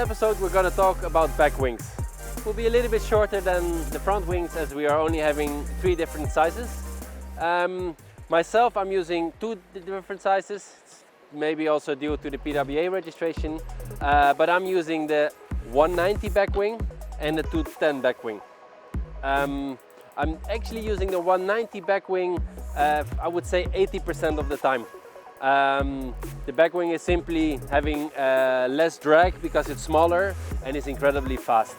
episode we're going to talk about back wings. It will be a little bit shorter than the front wings as we are only having 3 different sizes. Myself, I'm using 2 different sizes, maybe also due to the PWA registration, but I'm using the 190 back wing and the 210 back wing. I'm actually using the 190 back wing, I would say 80% of the time. The back wing is simply having less drag because it's smaller and it's incredibly fast.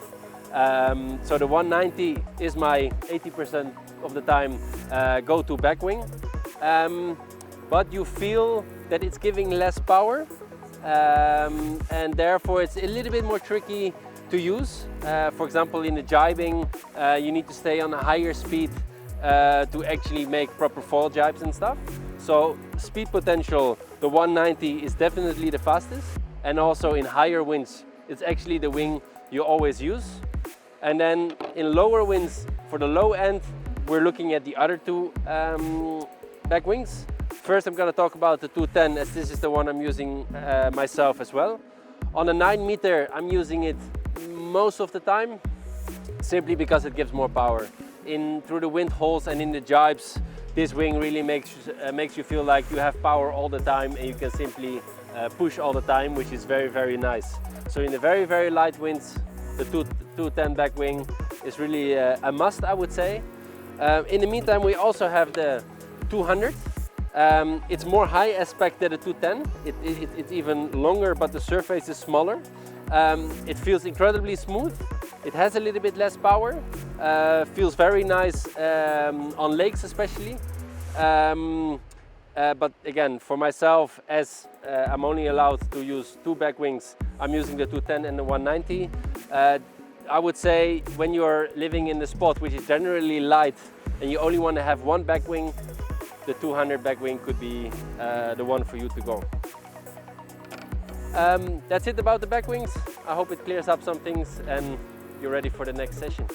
So the 190 is my 80% of the time go-to back wing. But you feel that it's giving less power and therefore it's a little bit more tricky to use. For example, in the jibing, you need to stay on a higher speed to actually make proper fall jibes and stuff. So speed potential, the 190 is definitely the fastest, and also in higher winds, it's actually the wing you always use. And then in lower winds, for the low end, we're looking at the other 2 back wings. First, I'm going to talk about the 210, as this is the one I'm using myself as well. On a 9 meter, I'm using it most of the time, simply because it gives more power. Through the wind holes and in the jibes, this wing really makes you feel like you have power all the time and you can simply push all the time, which is very, very nice. So in the very, very light winds, the 210 back wing is really a must, I would say. In the meantime, we also have the 200. It's more high aspect than the 210. It's even longer, but the surface is smaller. It feels incredibly smooth. It has a little bit less power. Feels very nice on lakes especially. But again, for myself, as I'm only allowed to use 2 back wings, I'm using the 210 and the 190. I would say when you're living in the spot which is generally light and you only want to have 1 back wing, the 200 back wing could be the one for you to go. That's it about the back wings. I hope it clears up some things and you're ready for the next session.